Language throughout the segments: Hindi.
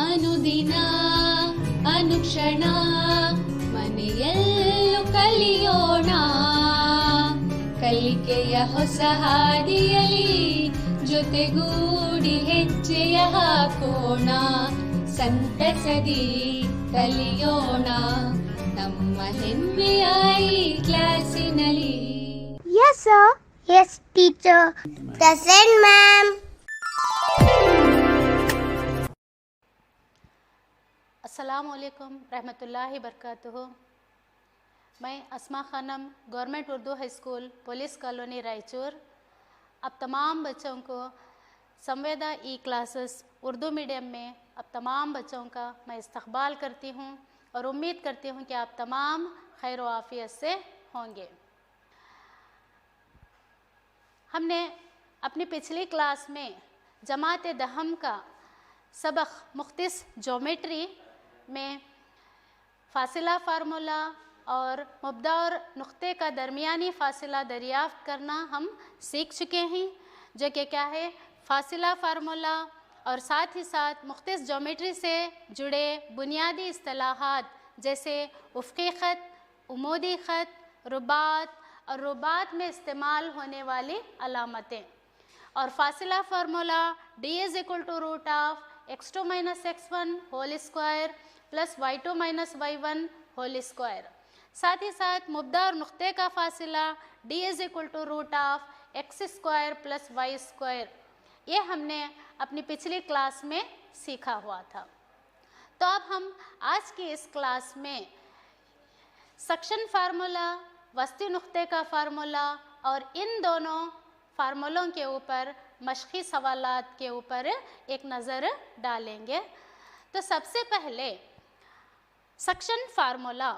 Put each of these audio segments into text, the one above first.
ಅನುದಿನ ಅನುಕ್ಷಣ ಮನೆಯಲ್ಲೂ ಕಲಿಯೋಣ, ಕಲಿಕೆಯ ಹೊಸ ಹಾದಿಯಲಿ ಜೊತೆಗೂಡಿ ಹೆಜ್ಜೆಯ ಹಾಕೋಣ, ಸಂತಸದಿ ಕಲಿಯೋಣ ನಮ್ಮ ಹೆಮ್ಮೆಯ ಈ ಕ್ಲಾಸಿನಲ್ಲಿ. Yes sir. Yes teacher. Present ma'am. अस्सलाम वालेकुम रहमतुल्लाहि बरकातुहू। मैं Asma Khanam government Urdu high school police colony Raichur अब तमाम बच्चों को Samveda e classes Urdu medium में अब तमाम बच्चों का मैं इस्तकबाल करती हूँ और उम्मीद करती हूँ कि आप तमाम खैर व आफियत से होंगे। हमने अपनी पिछली क्लास में जमात दहम का सबक मुख्तिस ज्योमेट्री में फ़ासिला फार्मूला और मुब्दा और नुक्ते का दरमियानी फ़ासिला दरियाफ़्त करना हम सीख चुके हैं, जो कि क्या है फ़ासिला फार्मूला और साथ ही साथ मुख्तिस ज्योमेट्री से जुड़े बुनियादी इस्तिलाहात जैसे उफ़क़ी ख़त, उमूदी ख़त, रुबात और रुबात में इस्तेमाल होने वाली अलामतें। और फ़ासिला formula d = x2 - x1 whole square plus y2 - y1 whole square. साथ ही साथ मुब्दा और नुक्ते का फ़ासिला d = x² प्लस y²। ये हमने अपनी पिछली क्लास में सीखा हुआ था। तो अब हम आज की इस क्लास में सक्शन फार्मूला, वस्ती नुक्ते का फार्मूला और इन दोनों फार्मूलों के ऊपर मशक़ी सवालात के ऊपर एक नज़र डालेंगे। तो सबसे पहले सक्शन फार्मूला,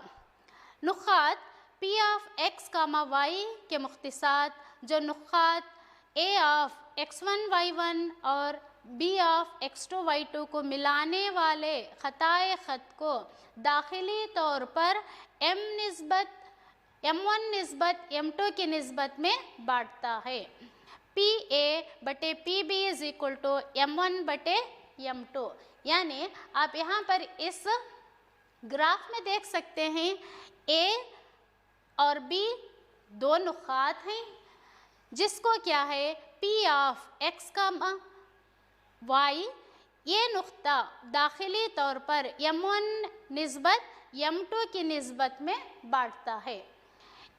नुक़ात P ऑफ x, y के मुख्तिसात जो नुक़ात A ऑफ x1 y1 और B ऑफ x2 y2 को मिलाने वाले ख़ताए ख़त को दाखिली तौर पर m1 निस्बत m2 की निस्बत में बांटता है। PA/PB = m1/m2। यानी आप यहाँ पर इस ग्राफ में देख सकते हैं A और B दो नुक़ात हैं, जिसको क्या है P ऑफ x, y ये नुक़्ता दाखिली तौर पर m1 निस्बत m2 की निस्बत में बांटता है।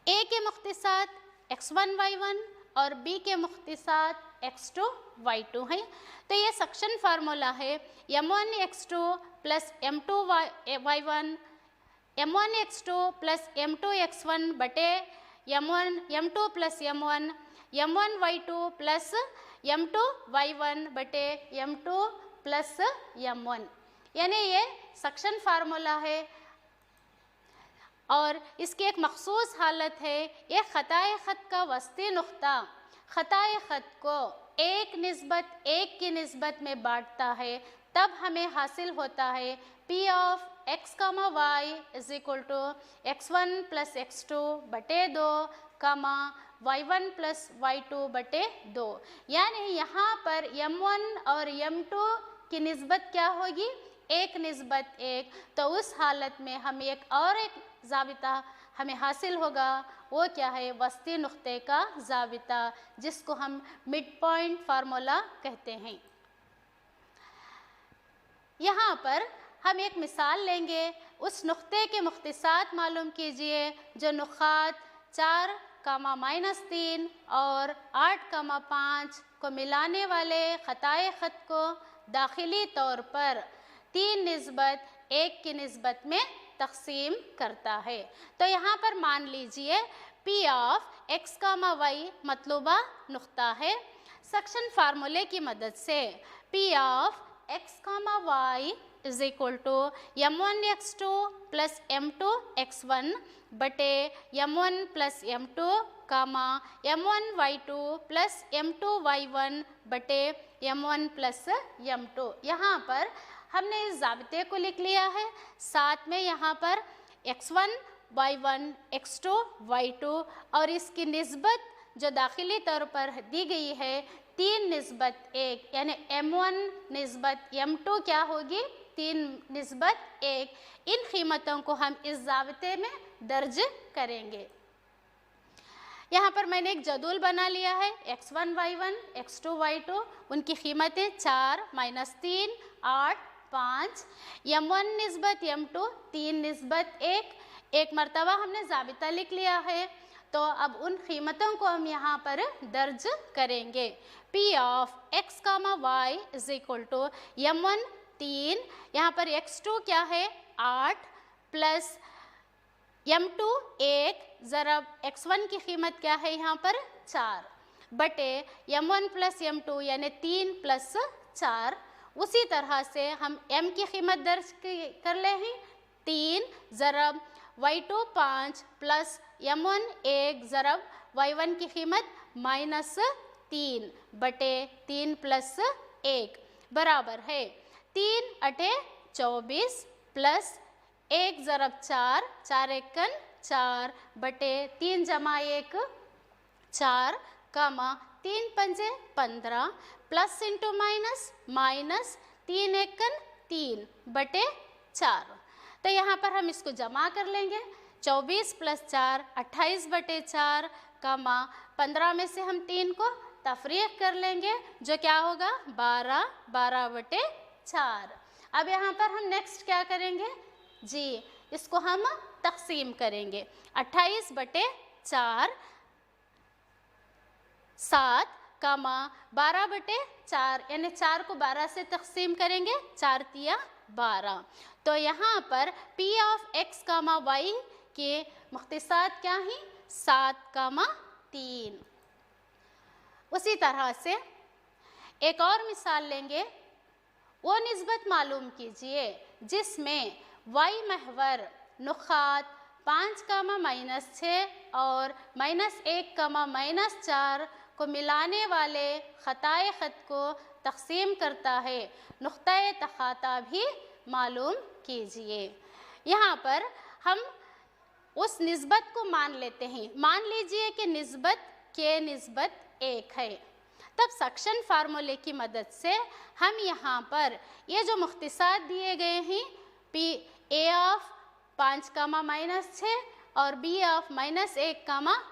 A के मुख्तिसात x1 y1 और B के मुख्तिसात x2 y2 हैं। तो ये सक्शन फार्मूला है m1 x2 plus m2 y1, m1 x2 plus m2 x1 बटे m2 plus m1, m1 y2 plus m2 y1 बटे m2 प्लस m1। यानी ये सक्शन फार्मूला है और इसकी एक मखसूस हालत है, ये ख़ताए ख़त का वस्ती नुक़्ता ख़ताए ख़त को 1:1 की निस्बत में बांटता है, तब हमें हासिल होता है P of x, y x1 plus x2 बटे 2, y1 प्लस y2 बटे 2। यानी यहाँ पर m1 और m2 की निस्बत क्या होगी 1:1। तो उस हालत में हम एक ज़ाबिता हमें हासिल होगा, वो क्या है वस्ती नुक़्ते का ज़ाबिता, जिसको हम मिड पॉइंट फार्मूला कहते हैं। यहाँ पर हम एक मिसाल लेंगे, उस नुक़्ते के मुख्तिसात मालूम कीजिए जो नुक़ात 4, -3 और 8, 5 को मिलाने वाले ख़ताए ख़त को दाखिली तौर पर 3:1 की निस्बत में तक़सीम करता है। तो यहाँ पर मान लीजिए P ऑफ x, y मतलूबा नुक़्ता है। सक्शन फार्मूले की मदद से P of x, y m1 x2 plus m2 x1 बटे m1 plus m2, m1 y2 plus m2 y1 बटे m1 प्लस m2। यहाँ पर हमने इस ज़ाबिते को लिख लिया है, साथ में यहाँ पर x1 y1 x2 y2 और इसकी निस्बत जो दाखिली तौर पर दी गई है 3:1, यानी m1 निस्बत m2 क्या होगी 3:1। इन कीमतों को हम इस ज़ाब्ते में दर्ज करेंगे। यहाँ पर मैंने एक जदूल बना लिया है, x1 y1 x2 y2, उनकी कीमतें 4 -3 8 5, m1 निस्बत m2 3:1। एक मरतबा हमने ज़ाबिता लिख लिया है, तो अब उन कीमतों को हम यहाँ पर दर्ज करेंगे। P of x, y is equal to m1 3, यहाँ पर x2 क्या है 8 प्लस m2 1 ज़रब x1 की कीमत क्या है यहाँ पर 4 बटे m1 प्लस m2 यानी 3 प्लस 4। उसी तरह से हम m की कीमत दर्ज कर ले हैं 3 ज़रब y2 5 प्लस m1 1 ज़रब y1 की कीमत -3 बटे 3 प्लस 1 बराबर है 3 अटे 24 प्लस 1 ज़रब 4 4 एकन 4 बटे 3 जमा 1 4 कामा 3 पंजे 15 प्लस इंटू माइनस माइनस 3 एकन 3 बटे 4। तो यहाँ पर हम इसको जमा कर लेंगे 24 प्लस 4 28 बटे 4 कामा 15 में से हम 3 को तफरीक कर लेंगे जो क्या होगा 12 12 बटे 4। अब यहाँ पर हम नेक्स्ट क्या करेंगे जी, इसको हम तकसीम करेंगे 28 बटे 4 7 कामा 12 बटे 4 यानी 4 को 12 से तकसीम करेंगे 4 तिया 12। तो यहाँ पर P ऑफ x, y के मुख्तसात क्या हैं 7, 3। उसी तरह से एक और मिसाल लेंगे, वो निस्बत मालूम कीजिए जिसमें y महवर नुक़ात 5, -6 और -1, -4 को मिलाने वाले ख़ताए ख़त को तक़सीम करता है। नुक़्ता-ए तख़ाता भी मालूम कीजिए। यहाँ पर हम उस निस्बत को मान लेते हैं। मान लीजिए कि निस्बत के निस्बत 1 है, तब सक्शन फार्मूले की मदद से हम यहाँ पर ये जो मुख्तसात दिए गए हैं P A ऑफ 5, -6 और B ऑफ -1,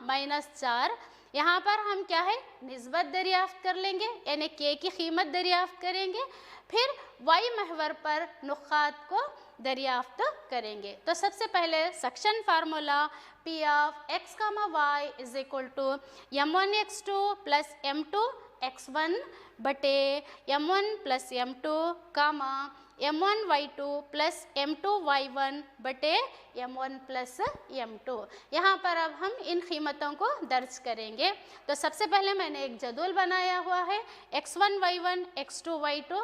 -4, यहाँ पर हम क्या है निस्बत दरियाफ्त कर लेंगे यानी K की कीमत दरियाफ्त करेंगे, फिर Y महवर पर नुक़ात को दरियाफ्त करेंगे। तो सबसे पहले section formula P of x, y is equal to m1 x2 plus m2 x1 बटे m1 प्लस m2 कामा m1 y2 plus m2 y1 बटे m1 प्लस m2। यहाँ पर अब हम इन कीमतों को दर्ज करेंगे। तो सबसे पहले मैंने एक जदूल बनाया हुआ है x1 y1 x2 y2,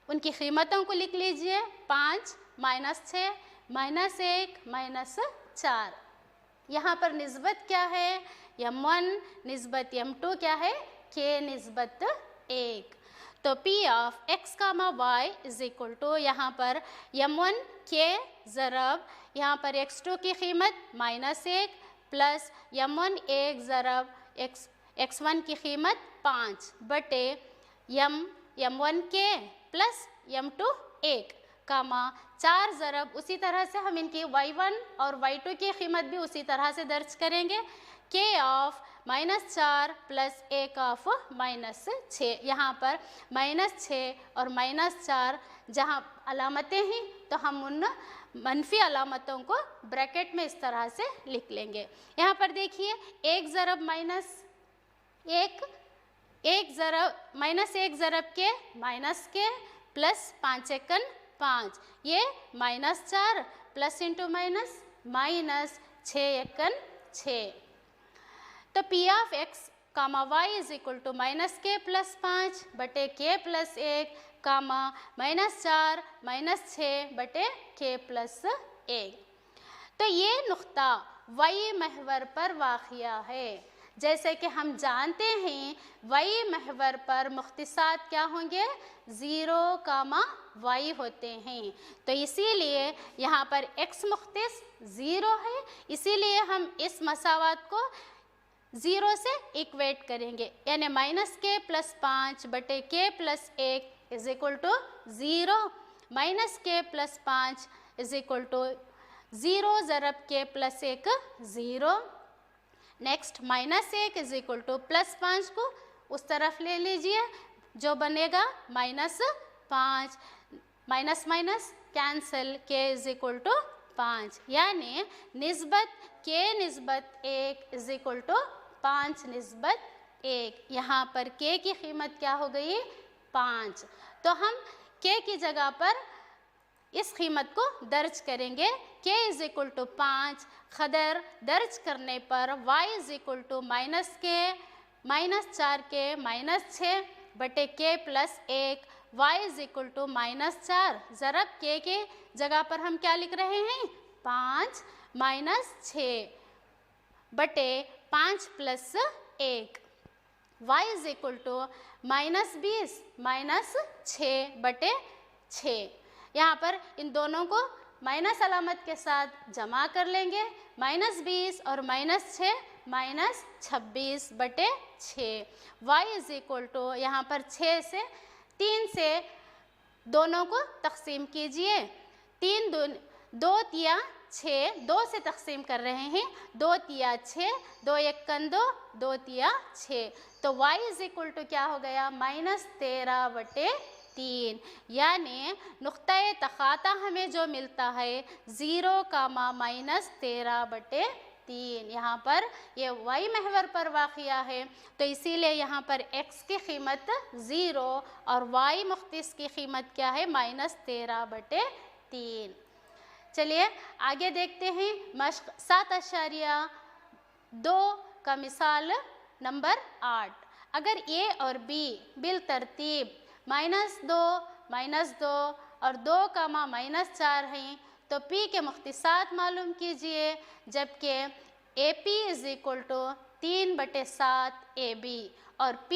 उनकी कीमतों को लिख लीजिए 5, -6, -1, -4। यहाँ पर निस्बत क्या है m1 निस्बत m2 क्या है k निस्बत 1। तो P of x, y is equal to यहाँ पर m1 k ज़रब यहाँ पर x2 की कीमत -1 प्लस m1 1 ज़रब x1 की कीमत 5 बटे m1 k प्लस m2 1 कामा 4 ज़रब उसी तरह से हम इनकी y1 और y2 की कीमत भी उसी तरह से दर्ज करेंगे k ऑफ -4 प्लस 1 ऑफ -6। यहाँ पर -6 और -4 जहाँ अलामतें हैं तो हम उन मनफी अलामतों को ब्रैकेट में इस तरह से लिख लेंगे। यहाँ पर देखिए 1 ज़रब -1 1 ज़रब के प्लस 5 एकन 5, ये -4 प्लस इंटू माइनस माइनस 6 एकन 6। तो P of x, y is equal to -k plus 5 बटे k प्लस 1 कामा -4 -6 बटे k प्लस 1। तो ये नुक्ता y महवर पर वाक़िया है। जैसे कि हम जानते हैं y महवर पर मुख्तसात क्या होंगे 0, y होते हैं। तो इसीलिए यहाँ पर x मुख्तस 0 है, इसीलिए हम इस मसावत को 0 से इक्वेट करेंगे यानी -k प्लस 5 बटे k plus 1 is equal to 0। Minus K plus 5 is equal to 0 ज़रब K plus 1 0। Next minus 1 is equal to plus 5 को उस तरफ ले लीजिए, जो बनेगा minus 5, minus minus cancel, K is equal to 5, यानी निस्बत के निस्बत 1 इज इक्वल टू 5 निस्बत 1। यहाँ पर के की कीमत क्या हो गई? 5। तो हम के की जगह पर इस कीमत को दर्ज करेंगे, के इज इक्वल टू 5। खदर दर्ज करने पर y is equal to minus K minus 4 K minus 6 बटे K plus 1, y is equal to minus 4 ज़रब के जगह पर हम क्या लिख रहे हैं? 5 माइनस 6 बटे 5 plus 1, y is equal to minus 20 minus 6 बटे 6। यहाँ पर इन दोनों को माइनस अलामत के साथ जमा कर लेंगे, माइनस 20 और माइनस 6 माइनस 26 बटे 6। y इज इक्वल टू यहाँ पर 6 से 3 से दोनों को तकसीम कीजिए, 3 2 तिया 6, 2 से तकसीम कर रहे हैं, 2 तिया 6, 2 1 2, 2 तिया 6। तो y इज इक्वल टू क्या हो गया? माइनस 13 बटे 3, यानी नुक्ता तखाता हमें जो मिलता है 0 कामा माइनस 13 बटे 3। यहाँ पर ये y महवर पर वाक़िया है, तो इसीलिए यहाँ पर x की कीमत 0 और y मुख्तिस की कीमत क्या है? माइनस 13 बटे 3। चलिए आगे देखते हैं मश्क 7.2 का मिसाल नंबर 8। अगर a और b बिल तरतीब -2 और 2 कामा -4 हैं, तो p के मुख्तिसात मालूम कीजिए, जबकि AP is equal to 3/7 AB और P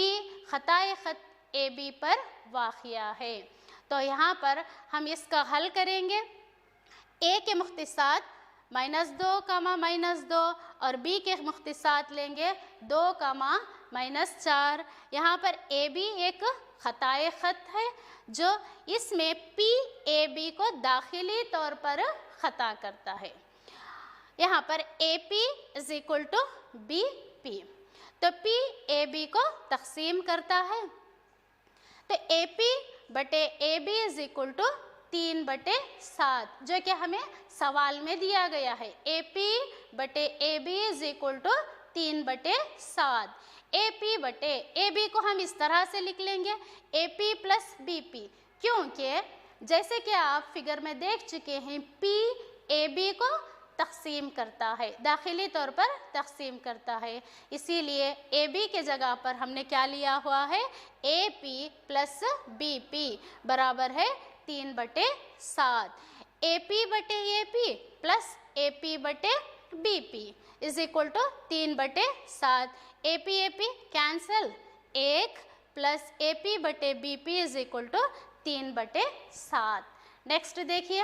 ख़ताए ख़त AB पर वाक़िया है। तो यहाँ पर हम इसका हल करेंगे। A के मुख्तिसात -2 कामा -2 और B के मुख्तिसात लेंगे 2 कामा -4। यहाँ पर AB एक ख़ताए ख़त है, जो इसमें PAB को दाखिली तौर पर ख़ता करता है। यहाँ पर AP is equal to BP, तो PAB को तकसीम करता है, तो AP बटे AB इज इक्वल टू 3/7, जो कि हमें सवाल में दिया गया है। AP बटे AB is equal to 3/7। AP बटे AB को हम इस तरह से लिख लेंगे, AP प्लस BP, क्योंकि जैसे कि आप फिगर में देख चुके हैं P AB को तकसीम करता है, दाखिली तौर पर तकसीम करता है, इसीलिए AB के जगह पर हमने क्या लिया हुआ है? AP प्लस BP बराबर है 3/7। AP बटे AP प्लस AP बटे BP is equal to 3/7। AP cancel, 1 plus AP बटे BP is equal to 3/7। Next देखिए,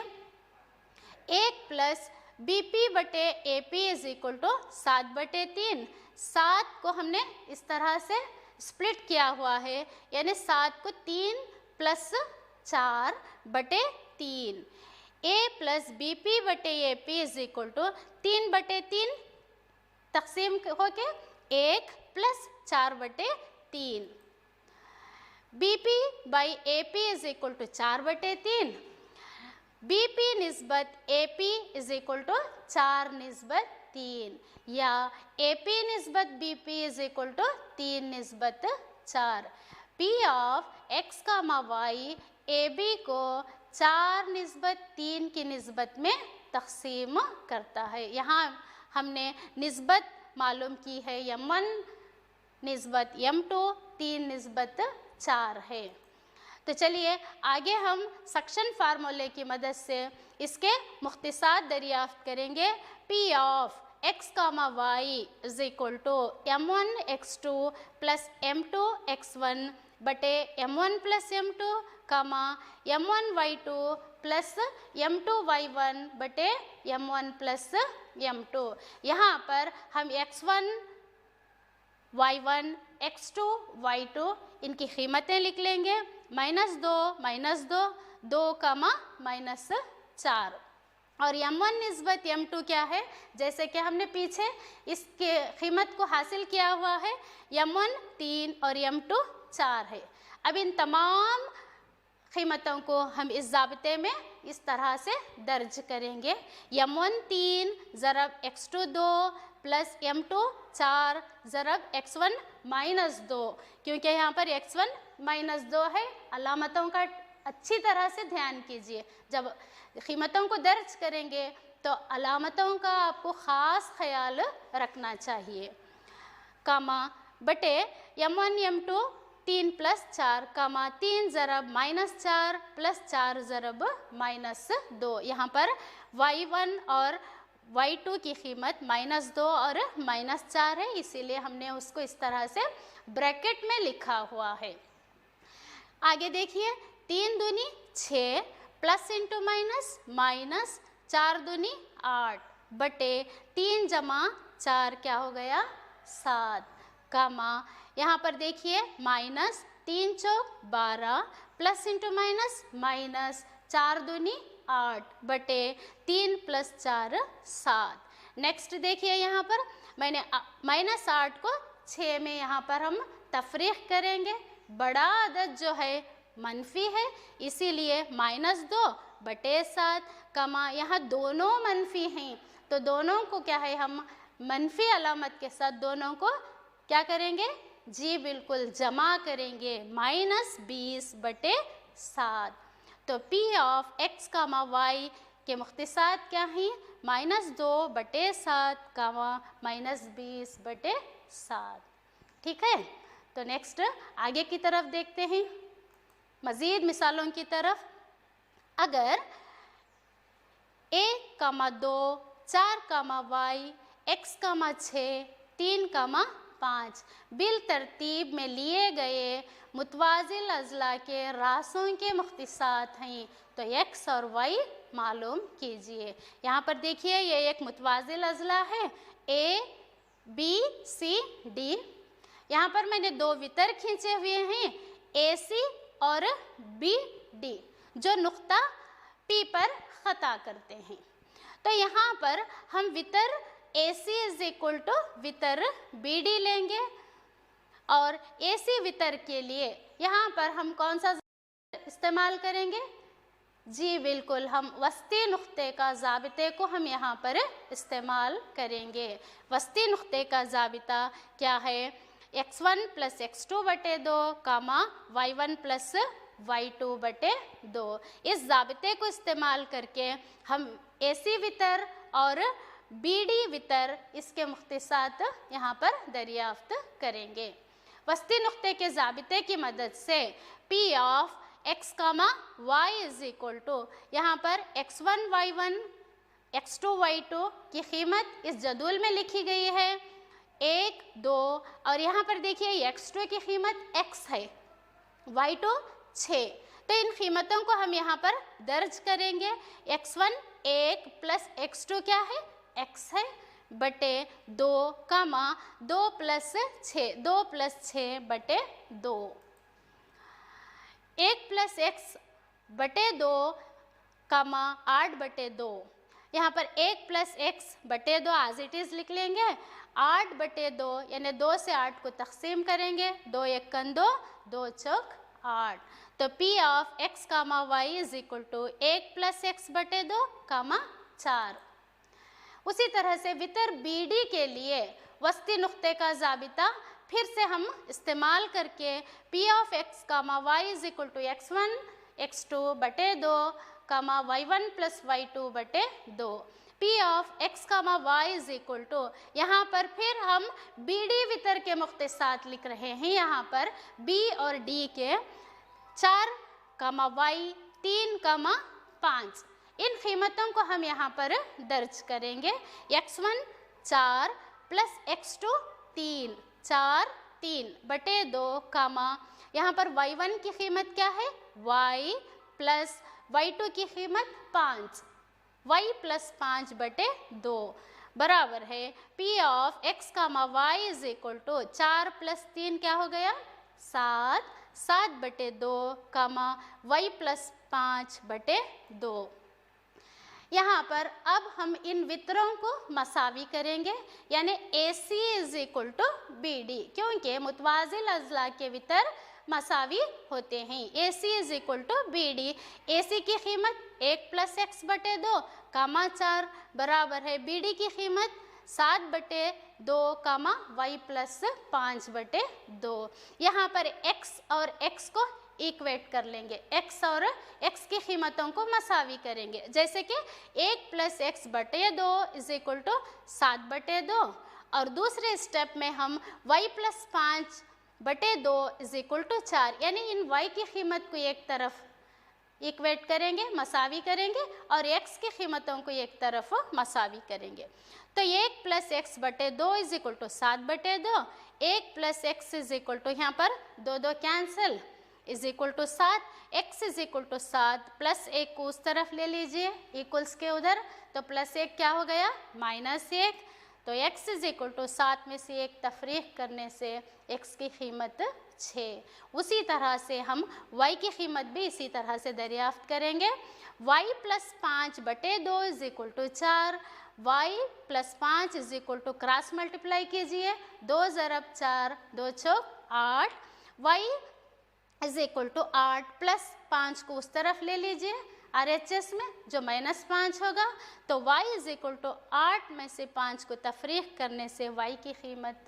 1 प्लस BP बटे AP इज इक्वल टू 7/3। 7 को हमने इस तरह से स्प्लिट किया हुआ है, यानी 7 को 3 प्लस 4/3। A प्लस BP बटे AP इज इक्वल टू 3/3 तकसीम होके 1 plus 4/3। BP by AP is equal to 4/3। BP निस्बत AP इज इक्वल टू 4 निस्बत 3, या AP निस्बत BP इज इक्वल टू 3 निस्बत 4। P of x comma y AB को 4 निस्बत 3 की निस्बत में तकसीम करता है। यहाँ हमने निस्बत मालूम की है, m1 निस्बत m2 3 निस्बत 4 है। तो चलिए आगे हम सक्शन फार्मूले की मदद से इसके मुख्तिसात दरियाफ्त करेंगे। P of x comma y is equal to m1 x2 plus m2 x1 बटे m1 प्लस m2 कामा m1 y2 plus m2 y1 बटे m1 प्लस m2। यहाँ पर हम x1 y1 x2 y2 इनकी कीमतें लिख लेंगे, -2 -2 2, -4। और m1 निस्बत m2 क्या है, जैसे कि हमने पीछे इसके कीमत को हासिल किया हुआ है, m1 3 और m2 4 है। अब इन तमाम कीमतों को हम इस ज़ाब्ते में इस तरह से दर्ज करेंगे। m1 3 ज़रब x2 2 plus m2 4 ज़रब x1 -2, क्योंकि यहाँ पर x1 -2 है। अलामतों का अच्छी तरह से ध्यान कीजिए, जब कीमतों को दर्ज करेंगे तो अलामतों का आपको ख़ास ख्याल रखना चाहिए। कामा बटे m1 m2 3 + 4 कामा 3 ज़रब -4 प्लस 4 ज़रब -2। यहाँ पर y1 और y2 की कीमत -2 और -4 है, इसीलिए हमने उसको इस तरह से ब्रैकेट में लिखा हुआ है। आगे देखिए, 3 दूनी 6 प्लस इंटू माइनस माइनस 4 दूनी 8 बटे 3 जमा 4 क्या हो गया 7 कामा यहाँ पर देखिए माइनस 3 चौक 12 प्लस इंटू माइनस माइनस 4 दूनी 8 बटे 3 + 4 7। नेक्स्ट देखिए यहाँ पर मैंने -8 को 6 में यहाँ पर हम तफरीक करेंगे। बड़ा अदद जो है मनफी है, इसीलिए -2 बटे 7 कमा यहाँ दोनों मनफी हैं, तो दोनों को क्या है हम मनफी अलामत के साथ दोनों को क्या करेंगे जी बिल्कुल जमा करेंगे, -20 बटे 7। तो P of x comma y के मुख्तसात क्या हैं, -2 बटे 7 कामा -20 बटे 7। ठीक है, तो नेक्स्ट आगे की तरफ देखते हैं, मज़ीद मिसालों की तरफ। अगर 1, 2, 4, y, x, 6, 3, 5 बिल तरतीब में लिए गए मुतवाज़िल अज़ला के रासों के मुख्तसात हैं, तो x और y मालूम कीजिए। यहाँ पर देखिए ये एक मुतवाज़िल अज़ला है a, b, c, d। यहाँ पर मैंने 2 वितर खींचे हुए हैं AC और BD, जो नुक्ता P पर ख़ता करते हैं। तो यहाँ पर हम वितर AC = वितर BD लेंगे, और AC वितर के लिए यहाँ पर हम कौन सा इस्तेमाल करेंगे जी बिल्कुल हम वस्ती नुक्ते का ज़ाबिते को हम यहाँ पर इस्तेमाल करेंगे। वस्ती नुक्ते का ज़ाबिता क्या है, x1 + x2 बटे 2 कामा y1 + y2 बटे 2। इस ज़ाबिते को इस्तेमाल करके हम AC वितर और BD वितर इसके मुख्तसात यहाँ पर दरियाफ्त करेंगे। वस्ती नुक्ते के ज़ाबिते की मदद से P ऑफ x, y = यहाँ पर x1 y1 x2 y2 की कीमत इस जदूल में लिखी गई है 1, 2, और यहाँ पर देखिए x2 की कीमत x है, y2 6। तो इन कीमतों को हम यहाँ पर दर्ज करेंगे। x1 1 + x2 क्या है x है बटे 2 कामा 2 + 6 बटे 2। 1 + x बटे 2 कामा 8 बटे 2। यहाँ पर 1 + x बटे 2 एज इट इज़ लिख लेंगे। 8 बटे 2 यानी 2 से 8 को तकसीम करेंगे, 2 × 1 2, 2 चौक 8। तो P of x, y = 1 + x बटे 2 कामा 4। उसी तरह से वितर BD के लिए वस्ती नुक्ते का ज़ाबिता फिर से हम इस्तेमाल करके P of x, y = x1 x2 बटे 2 कामा y1 + y2 बटे 2। P ऑफ x, y = यहाँ पर फिर हम BD वितर के मुख्तसात लिख रहे हैं। यहाँ पर B और D के 4, y 3, 5 इन कीमतों को हम यहाँ पर दर्ज करेंगे। x1 4 + x2 3 बटे 2 कामा यहाँ पर y1 की कीमत क्या है y + y2 की कीमत 5 y + 5 बटे 2 बराबर है P ऑफ x, y = 4 + 3 क्या हो गया 7 7/2 कामा y प्लस 5/2। यहाँ पर अब हम इन वितरों को मसावी करेंगे, यानी AC is equal to BD, क्योंकि मुतवाज़िल अज़ला के वितर मसावी होते हैं। AC is equal to BD। AC की कीमत 1 प्लस x/2 कामा 4 बराबर है BD की कीमत 7/2 कामा y प्लस 5/2। यहाँ पर x और x को इक्वेट कर लेंगे, x और x की कीमतों को मसावी करेंगे, जैसे कि 1 plus x/2 is equal to 7/2, और दूसरे स्टेप में हम y plus 5/2 is equal to 4, यानी इन y की कीमत को एक तरफ इक्वेट करेंगे, मसावी करेंगे, और x की कीमतों को एक तरफ मसावी करेंगे। तो 1 plus x/2 is equal to 7/2, 1 plus x is equal to, यहाँ पर 2 cancel, is equal to 7, x is equal to 7 plus 1 को उस तरफ ले लीजिए इक्वल्स के उधर, तो प्लस 1 क्या हो गया -1, तो x इज इक्वल टू 7 में से 1 तफरीक करने से x की कीमत 6। उसी तरह से हम y की कीमत भी इसी तरह से दरियाफ्त करेंगे, y plus 5/2 is equal to 4, y plus 5 is equal to cross multiply कीजिए, 2 ज़रब 4 2 चौक 8, y is equal to 8 plus 5 को उस तरफ ले लीजिए RHS में, जो -5 होगा, तो y इज इक्वल टू 8 में से 5 को तफरीक करने से y की कीमत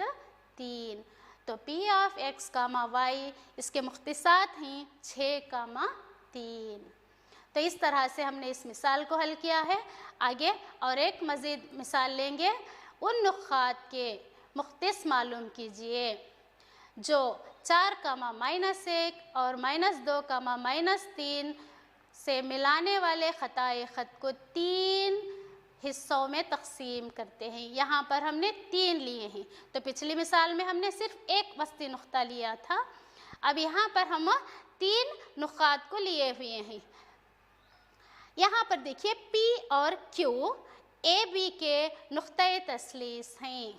3। तो P of x comma y इसके मुख्तसात हैं 6, 3। तो इस तरह से हमने इस मिसाल को हल किया है। आगे और एक मज़ीद मिसाल लेंगे, उन नुक़ात के मुख्तस मालूम कीजिए जो 4, -1 और -2, -3 से मिलाने वाले ख़ताए ख़त को 3 हिस्सों में तकसीम करते हैं। यहाँ पर हमने 3 लिए हैं, तो पिछली मिसाल में हमने सिर्फ एक वस्ती नुक्ता लिया था, अब यहाँ पर हम 3 नुक़ात को लिए हुए हैं। यहाँ पर देखिए P और Q AB के नुक्ता तस्लीस हैं।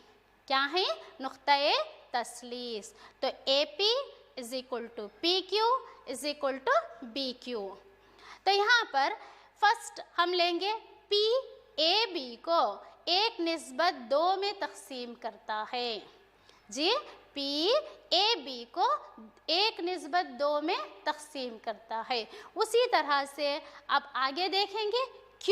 क्या हैं? नुक्ता तस्लीस। तो AP is equal to PQ is equal to BQ। तो यहाँ पर फर्स्ट हम लेंगे P AB को 1:2 में तकसीम करता है। जी, P AB को 1:2 में तकसीम करता है। उसी तरह से अब आगे देखेंगे Q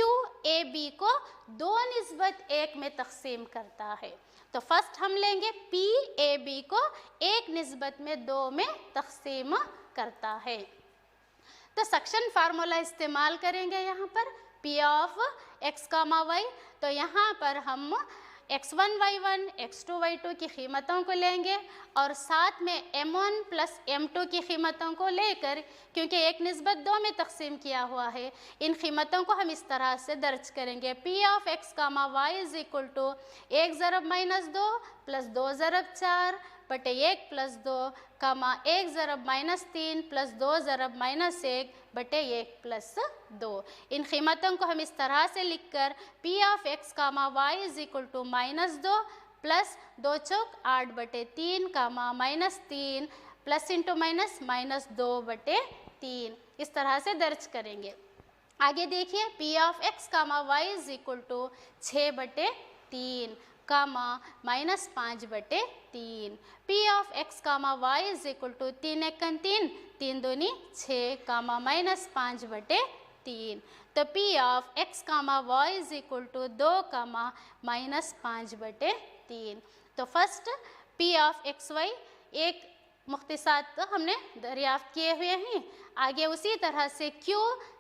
AB को 2:1 में तकसीम करता है। तो फर्स्ट हम लेंगे P AB को 1:2 में तकसीम करता है। तो सक्शन फार्मूला इस्तेमाल करेंगे यहाँ पर P ऑफ x, y। तो यहाँ पर हम x1 y1 x2 y2 की कीमतों को लेंगे और साथ में m1 प्लस m2 की कीमतों को लेकर, क्योंकि 1:2 में तकसीम किया हुआ है, इन कीमतों को हम इस तरह से दर्ज करेंगे। P of x, y is equal to 1 ज़रब -2 प्लस 2 ज़रब 4 बटे 1 प्लस 2 1 ज़रब -3 प्लस 2 ज़रब -1 बटे 1 प्लस 2। इन कीमतों को हम इस तरह से लिखकर P of x, y is equal to -2 plus 2 चौक 8 बटे 3 -3 प्लस इंटू माइनस -2 बटे 3, इस तरह से दर्ज करेंगे। आगे देखिए P of x, y is equal to 6 बटे 3 -5 बटे 3। P of x, y is equal to 3 एकन 3, 3 दूनी 6 -5 बटे 3। तो P of x, y is equal to 2 -5 बटे 3। तो first P of x, y एक मुख्तसात तो हमने दरियाफ्त किए हुए हैं। आगे उसी तरह से Q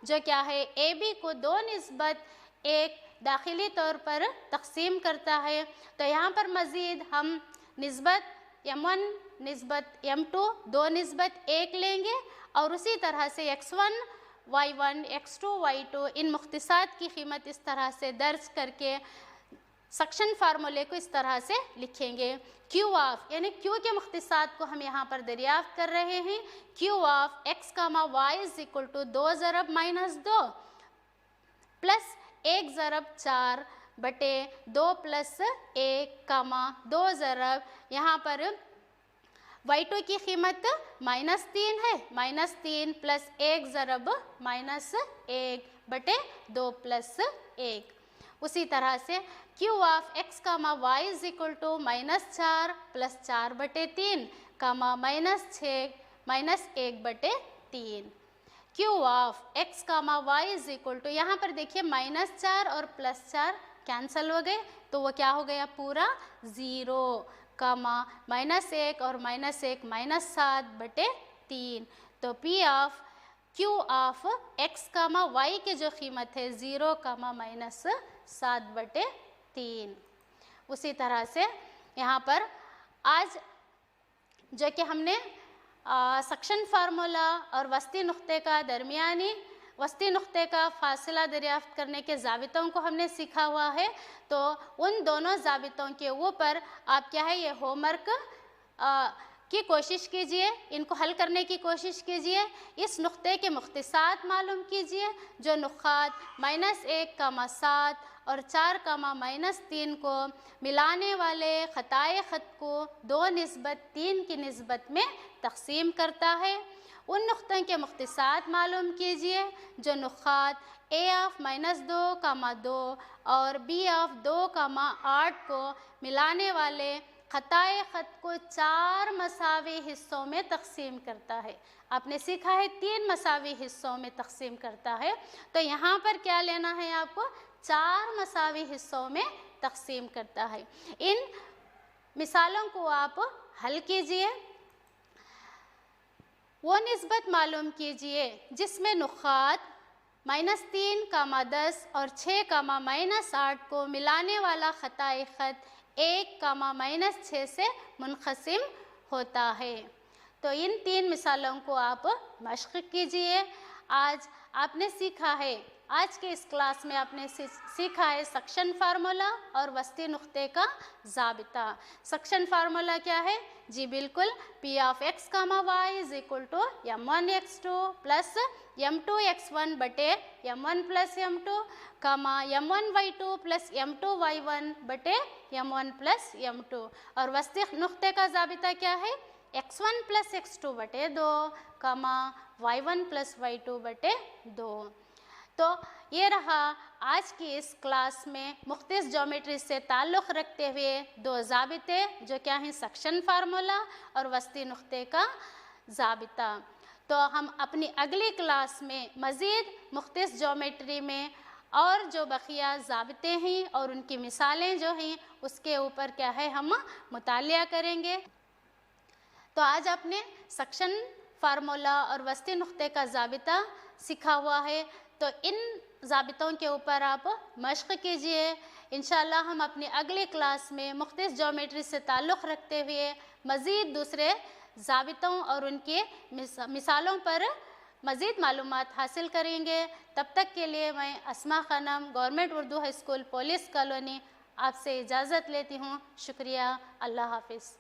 जो क्या है AB को 2:1 दाखिली तौर पर तकसीम करता है। तो यहाँ पर मज़ीद हम निस्बत m1 निस्बत m2 2:1 लेंगे और उसी तरह से x1 y1 x2 y2 इन मुख्तसात की कीमत इस तरह से दर्ज करके सक्शन फार्मूले को इस तरह से लिखेंगे। Q ऑफ यानी Q के मुख्तसात को हम यहाँ पर दरियाफ्त कर रहे हैं। Q of x, y is equal to 2 ज़रब -2 प्लस 1 ज़रब 4 बटे 2 प्लस 1 2 ज़रब यहाँ पर y2 की कीमत -3 है, -3 प्लस 1 ज़रब -1 बटे 2 प्लस 1। उसी तरह से Q of x comma y is equal to -4 plus 4 बटे 3 कामा -1 बटे 3। Q of x comma y is equal to, यहाँ पर देखिए -4 और +4 कैंसिल हो गए, तो वो क्या हो गया पूरा 0 कामा -1 और -1 -7 बटे 3। तो P of Q of x comma y की जो कीमत है 0 कामा -7 बटे 3। उसी तरह से यहाँ पर आज जो कि हमने सक्शन फार्मूला और वस्ती नुक्ते का दरमियानी वस्ती नुक्ते का फासला दरियाफ्त करने के ज़ाबितों को हमने सीखा हुआ है। तो उन दोनों ज़ाबितों के ऊपर आप क्या है ये होमवर्क की कोशिश कीजिए, इनको हल करने की कोशिश कीजिए। इस नुक्ते के मुख्तसात मालूम कीजिए, जो नुक़ात -1, 7 और 4, -3 को मिलाने वाले ख़ताए ख़त को 2:3 की निस्बत में तक़सीम करता है। उन नुक्तों के मुख्तसात मालूम कीजिए जो नुक़ात A ऑफ -2, 2 और B ऑफ 2, 8 को मिलाने वाले ख़ताए ख़त को 4 मसावी हिस्सों में तक़सीम करता है। आपने सीखा है 3 मसावी हिस्सों में तक़सीम करता है, तो यहाँ पर क्या लेना है आपको 4 मसावी हिस्सों में तक़सीम करता है। इन मिसालों को आप हल कीजिए। वो निस्बत मालूम कीजिए जिसमें नुक़ात -3, 10 और 6, -8 को मिलाने वाला ख़ताए ख़त 1, -6 से मुनक़सिम होता है। तो इन 3 मिसालों को आप मश्क़ कीजिए। आज आपने सीखा है, आज के इस क्लास में आपने सीखा है सक्शन फार्मूला और वस्ती नुक्ते का ज़ाबिता। सक्शन फार्मूला क्या है जी? बिल्कुल P of x comma y is equal to m1x2 plus m2x1 बटे m1 प्लस m2 कामा m1y2 प्लस m2y1 बटे m1 प्लस m2। और वस्ती नुक्ते का ज़ाबिता क्या है? x1 प्लस x2 बटे 2 कामा y1 प्लस y2 बटे 2। तो ये रहा आज की इस क्लास में मुख्तलिफ ज्योमेट्री से ताल्लुक़ रखते हुए 2 ज़ाबिते, जो क्या हैं सक्शन फार्मूला और वस्ती नुक्ते का ज़ाबिता। तो हम अपनी अगली क्लास में मज़ीद मुख्तलिफ ज्योमेट्री में और जो बकिया ज़ाबिते हैं और उनकी मिसालें जो हैं उसके ऊपर क्या है हम मुतालिया करेंगे। तो आज आपने सक्शन फार्मूला और वस्ती नुक्ते का ज़ाबिता सीखा हुआ है, तो इन ज़ाबितों के ऊपर आप मश्क़ कीजिए। इंशाअल्लाह हम अपनी अगली क्लास में मुख्तलिफ ज्योमेट्री से ताल्लुक़ रखते हुए मज़ीद दूसरे ज़ाबितों और उनके मिसालों पर मज़ीद मालूमात हासिल करेंगे। तब तक के लिए मैं Asma Khanam, government Urdu high school, police colony, आपसे इजाज़त लेती हूँ। शुक्रिया। अल्लाह हाफ़िज़।